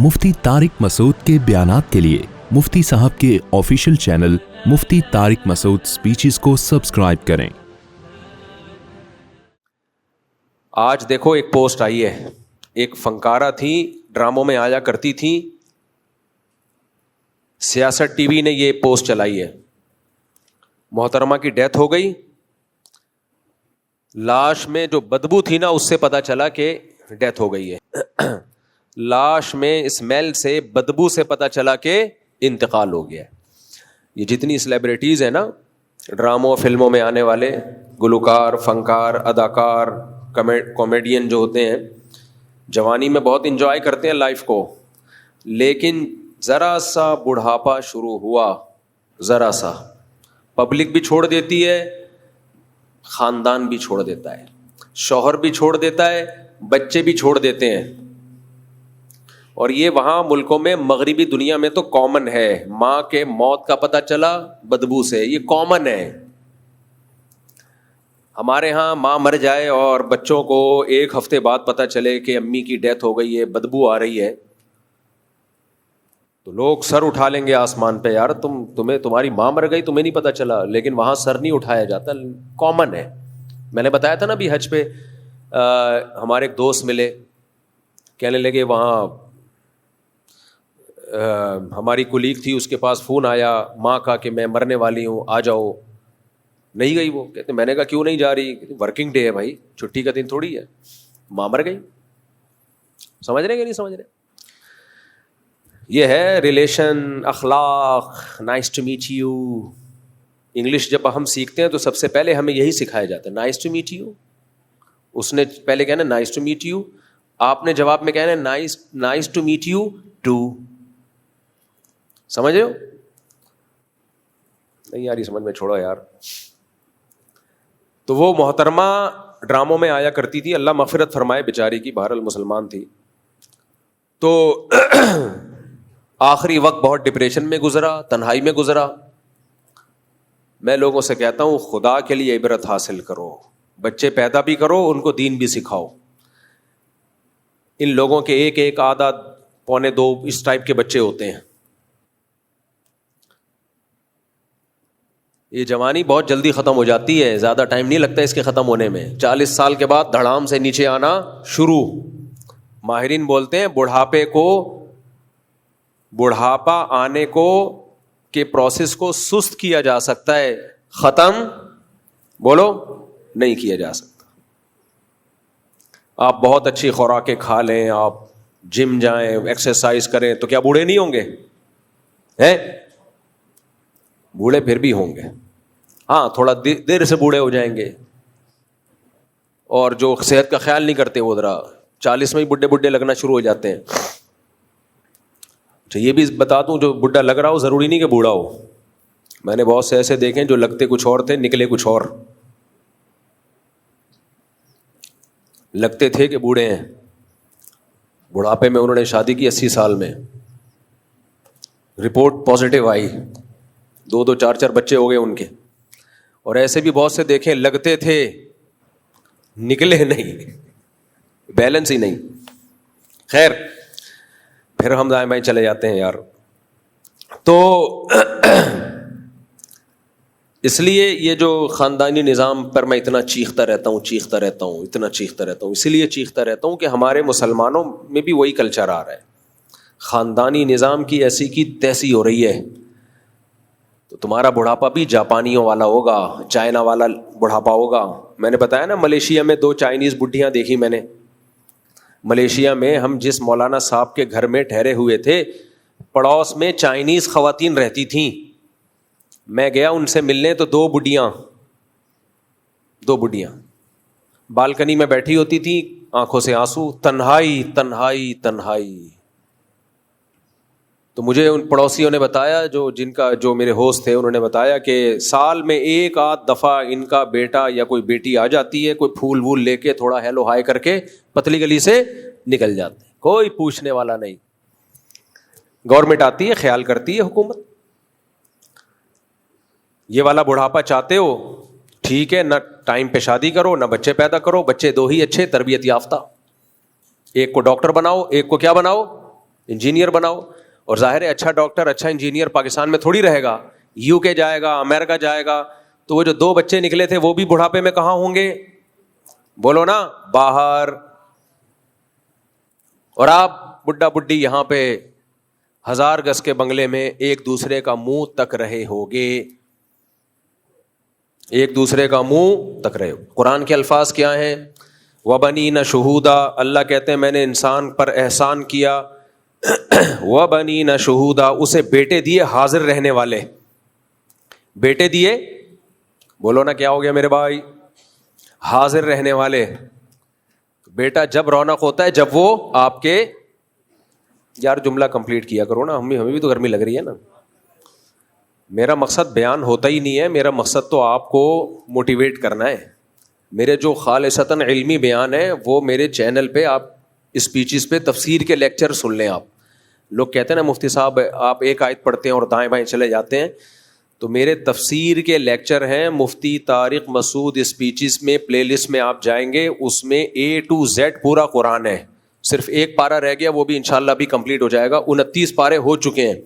मुफ्ती तारिक मसूद के बयानात के लिए मुफ्ती साहब के ऑफिशियल चैनल मुफ्ती तारिक मसूद स्पीचेस को सब्सक्राइब करें। आज देखो एक पोस्ट आई है, एक फंकारा थी, ड्रामों में आया करती थी, सियासत टीवी ने ये पोस्ट चलाई है। मोहतरमा की डेथ हो गई, लाश में जो बदबू थी ना उससे पता चला कि डेथ हो गई है। लाश में स्मेल से, बदबू से पता चला कि इंतकाल हो गया है। ये जितनी सेलिब्रिटीज है ना, ड्रामों फिल्मों में आने वाले गुलकार, फनकार, अदाकार, कॉमेडियन जो होते हैं, जवानी में बहुत इंजॉय करते हैं लाइफ को, लेकिन ज़रा सा बुढ़ापा शुरू हुआ, ज़रा सा, पब्लिक भी छोड़ देती है, ख़ानदान भी छोड़ देता है, शौहर भी छोड़ देता है, बच्चे भी छोड़ देते हैं। और ये वहाँ मुल्कों में, मगरिबी दुनिया में तो कॉमन है। माँ के मौत का पता चला बदबू से, ये कॉमन है। हमारे यहाँ माँ मर जाए और बच्चों को एक हफ्ते बाद पता चले कि अम्मी की डेथ हो गई है, बदबू आ रही है, तो लोग सर उठा लेंगे आसमान पे, यार तुम्हारी माँ मर गई, तुम्हें नहीं पता चला। लेकिन वहाँ सर नहीं उठाया जाता, कॉमन है। मैंने बताया था ना अभी हज पे हमारे एक दोस्त मिले, कहने लगे वहाँ हमारी कुलीग थी, उसके पास फ़ोन आया माँ का कि मैं मरने वाली हूँ, आ जाओ। नहीं गई वो। कहते, मैंने कहा क्यों नहीं जा रही? वर्किंग डे है भाई, छुट्टी का दिन थोड़ी है, माँ मर गई। समझ रहे कि नहीं समझ रहे? ये है relation, Akhlaq, nice to meet you. English जब हम सीखते हैं तो सबसे पहले हमें यही सिखाया जाता है, नाइस टू मीट यू। उसने पहले कहना नाइस टू मीट यू, आपने जवाब में कहना nice to meet you too. समझ रहे हो? नहीं यार, ये समझ में छोड़ो यार। तो वो मोहतरमा ड्रामों में आया करती थी, अल्लाह मग़फ़िरत फरमाए बेचारी की, बहरहाल मुसलमान थी। तो आखिरी वक्त बहुत डिप्रेशन में गुजरा, तन्हाई में गुजरा। मैं लोगों से कहता हूँ, खुदा के लिए इबरत हासिल करो, बच्चे पैदा भी करो, उनको दीन भी सिखाओ। इन लोगों के एक एक, आधा, पौने दो, इस टाइप के बच्चे होते हैं। ये जवानी बहुत जल्दी ख़त्म हो जाती है, ज़्यादा टाइम नहीं लगता इसके ख़त्म होने में। 40 साल के बाद धड़ाम से नीचे आना शुरू। माहिरीन बोलते हैं बुढ़ापा आने को के प्रोसेस को सुस्त किया जा सकता है, ख़त्म बोलो नहीं किया जा सकता। आप बहुत अच्छी खुराकें खा लें, आप जिम जाएं, एक्सरसाइज करें, तो क्या बूढ़े नहीं होंगे? हैं? बूढ़े फिर भी होंगे, हाँ, थोड़ा देर से बूढ़े हो जाएंगे। और जो सेहत का ख्याल नहीं करते वो ज़रा 40 में ही बुढ़े लगना शुरू हो जाते हैं। अच्छा, ये भी बता दूं, जो बुढ़ा लग रहा हो ज़रूरी नहीं कि बूढ़ा हो। मैंने बहुत से ऐसे देखे जो लगते कुछ और थे, निकले कुछ और। लगते थे कि बूढ़े हैं, बुढ़ापे में उन्होंने शादी की 80 साल में, रिपोर्ट पॉजिटिव आई, 2-2, 4-4 बच्चे हो गए उनके। और ऐसे भी बहुत से देखे, लगते थे, निकले नहीं, बैलेंस ही नहीं। खैर, फिर हम दाएं बाएं चले जाते हैं यार। तो इसलिए ये जो ख़ानदानी निज़ाम पर मैं इतना चीखता रहता हूँ, इसलिए चीखता रहता हूँ कि हमारे मुसलमानों में भी वही कल्चर आ रहा है। ख़ानदानी निज़ाम की ऐसी की तैसी हो रही है, तो तुम्हारा बुढ़ापा भी जापानियों वाला होगा, चाइना वाला बुढ़ापा होगा। मैंने बताया ना, मलेशिया में 2 चाइनीज़ बुढ़ियाँ देखी मैंने। मलेशिया में हम जिस मौलाना साहब के घर में ठहरे हुए थे, पड़ोस में चाइनीज़ ख़वातीन रहती थीं। मैं गया उनसे मिलने तो 2 बुढ़ियाँ बालकनी में बैठी होती थी, आंखों से आंसू, तन्हाई। तो मुझे उन पड़ोसियों ने बताया, जो मेरे होस्ट थे, उन्होंने बताया कि साल में 1-8 दफ़ा इनका बेटा या कोई बेटी आ जाती है, कोई फूल वूल लेके, थोड़ा हेलो हाय करके पतली गली से निकल जाते हैं, कोई पूछने वाला नहीं। गवर्नमेंट आती है, ख्याल करती है हुकूमत। ये वाला बुढ़ापा चाहते हो, ठीक है, ना टाइम पे शादी करो, ना बच्चे पैदा करो, बच्चे 2 ही अच्छे, तरबियत याफ्ता। एक को डॉक्टर बनाओ, एक को क्या बनाओ, انجینئر بناؤ. اور ظاہر ہے اچھا ڈاکٹر اچھا انجینئر پاکستان میں تھوڑی رہے گا, یو کے جائے گا, امریکہ جائے گا. تو وہ جو 2 بچے نکلے تھے وہ بھی بڑھاپے میں کہاں ہوں گے؟ بولو نا, باہر. اور آپ بڈھا بڈھی یہاں پہ 1000 گز کے بنگلے میں ایک دوسرے کا منہ تک رہے ہوگے, ایک دوسرے کا منہ تک رہے. قرآن کے الفاظ کیا ہیں؟ وَبَنِينَ شُهُودًا, اللہ کہتے ہیں میں نے انسان پر احسان کیا. وَبَنِينَ شُهُودًا, اسے بیٹے دیے حاضر رہنے والے. بیٹے دیے, بولو نا کیا ہو گیا میرے بھائی؟ حاضر رہنے والے. بیٹا جب رونق ہوتا ہے جب وہ آپ کے, یار جملہ کمپلیٹ کیا کرو نا, ہمیں بھی تو گرمی لگ رہی ہے نا. میرا مقصد بیان ہوتا ہی نہیں ہے, میرا مقصد تو آپ کو موٹیویٹ کرنا ہے. میرے جو خالصتاً علمی بیان ہے وہ میرے چینل پہ آپ اسپیچز پہ تفسیر کے لیکچر سن لیں. آپ لوگ کہتے ہیں نا مفتی صاحب آپ ایک آیت پڑھتے ہیں اور دائیں بائیں چلے جاتے ہیں, تو میرے تفسیر کے لیکچر ہیں مفتی طارق مسعود اسپیچز میں, پلے لسٹ میں آپ جائیں گے, اس میں A to Z پورا قرآن ہے. صرف ایک پارہ رہ گیا, وہ بھی انشاءاللہ بھی کمپلیٹ ہو جائے گا. 29 پارے ہو چکے ہیں.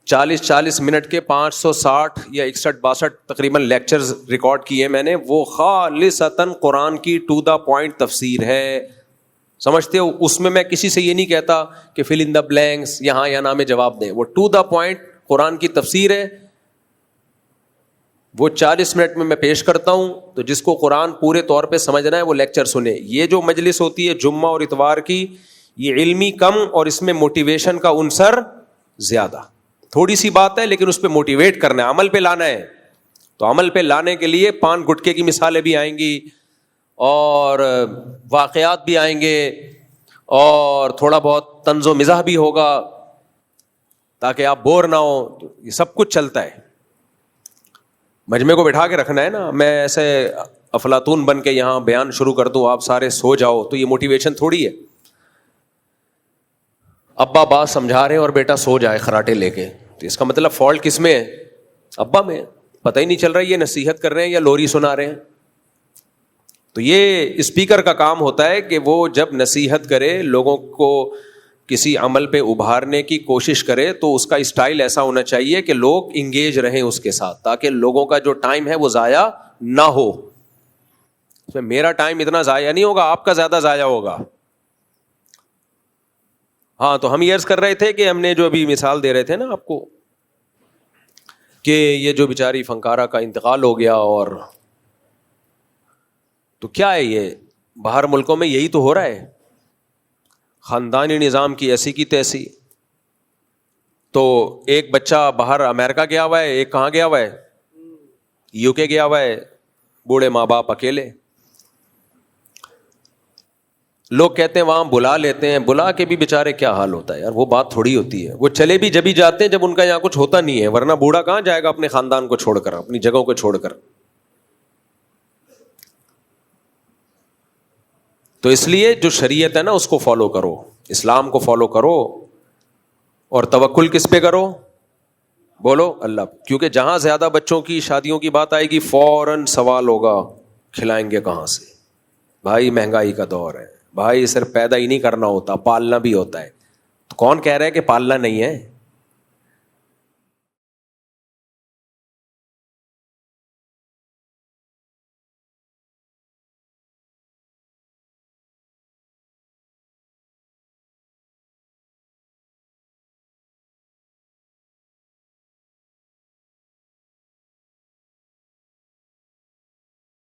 40 منٹ کے 560 یا 61-62 تقریباً لیکچرز ریکارڈ کیے میں نے. وہ خالصتاً قرآن کی ٹو دا پوائنٹ تفسیر ہے, سمجھتے ہو؟ اس میں میں کسی سے یہ نہیں کہتا کہ فل ان دا بلینکس یہاں یا نہ میں جواب دیں. وہ ٹو دا پوائنٹ قرآن کی تفسیر ہے, وہ 40 منٹ میں پیش کرتا ہوں. تو جس کو قرآن پورے طور پہ سمجھنا ہے وہ لیکچر سنے. یہ جو مجلس ہوتی ہے جمعہ اور اتوار کی, یہ علمی کم اور اس میں موٹیویشن کا عنصر زیادہ. تھوڑی سی بات ہے لیکن اس پہ موٹیویٹ کرنا ہے, عمل پہ لانا ہے. تو عمل پہ لانے کے لیے پان گٹکے کی مثالیں بھی آئیں گی اور واقعات بھی آئیں گے اور تھوڑا بہت طنز و مزاح بھی ہوگا تاکہ آپ بور نہ ہو. تو یہ سب کچھ چلتا ہے. مجمع کو بٹھا کے رکھنا ہے نا. میں ایسے افلاطون بن کے یہاں بیان شروع کر دوں آپ سارے سو جاؤ تو یہ موٹیویشن تھوڑی ہے. ابا بات سمجھا رہے ہیں اور بیٹا سو جائے خراٹے لے کے, تو اس کا مطلب فالٹ کس میں ہے؟ ابا میں. پتہ ہی نہیں چل رہا یہ نصیحت کر رہے ہیں یا لوری سنا رہے ہیں. تو یہ اسپیکر کا کام ہوتا ہے کہ وہ جب نصیحت کرے, لوگوں کو کسی عمل پہ ابھارنے کی کوشش کرے, تو اس کا اسٹائل ایسا ہونا چاہیے کہ لوگ انگیج رہیں اس کے ساتھ, تاکہ لوگوں کا جو ٹائم ہے وہ ضائع نہ ہو. اس میں میرا ٹائم اتنا ضائع نہیں ہوگا, آپ کا زیادہ ضائع ہوگا. ہاں, تو ہم یہ عرض کر رہے تھے کہ ہم نے جو ابھی مثال دے رہے تھے نا آپ کو کہ یہ جو بیچاری فنکارہ کا انتقال ہو گیا, اور تو کیا ہے یہ باہر ملکوں میں یہی تو ہو رہا ہے, خاندانی نظام کی ایسی کی تیسی. تو ایک بچہ باہر امریکہ گیا ہوا ہے, ایک کہاں گیا ہوا ہے, یو کے گیا ہوا ہے, بوڑھے ماں باپ اکیلے. لوگ کہتے ہیں وہاں بلا لیتے ہیں, بلا کے بھی بیچارے کیا حال ہوتا ہے یار, وہ بات تھوڑی ہوتی ہے. وہ چلے بھی جبھی جاتے ہیں جب ان کا یہاں کچھ ہوتا نہیں ہے, ورنہ بوڑھا کہاں جائے گا اپنے خاندان کو چھوڑ کر, اپنی جگہوں کو چھوڑ کر. تو اس لیے جو شریعت ہے نا اس کو فالو کرو, اسلام کو فالو کرو, اور توکل کس پہ کرو؟ بولو اللہ. کیونکہ جہاں زیادہ بچوں کی شادیوں کی بات آئے گی فوراً سوال ہوگا کھلائیں گے کہاں سے. بھائی مہنگائی کا دور ہے بھائی, صرف پیدا ہی نہیں کرنا ہوتا, پالنا بھی ہوتا ہے. تو کون کہہ رہا ہے کہ پالنا نہیں ہے؟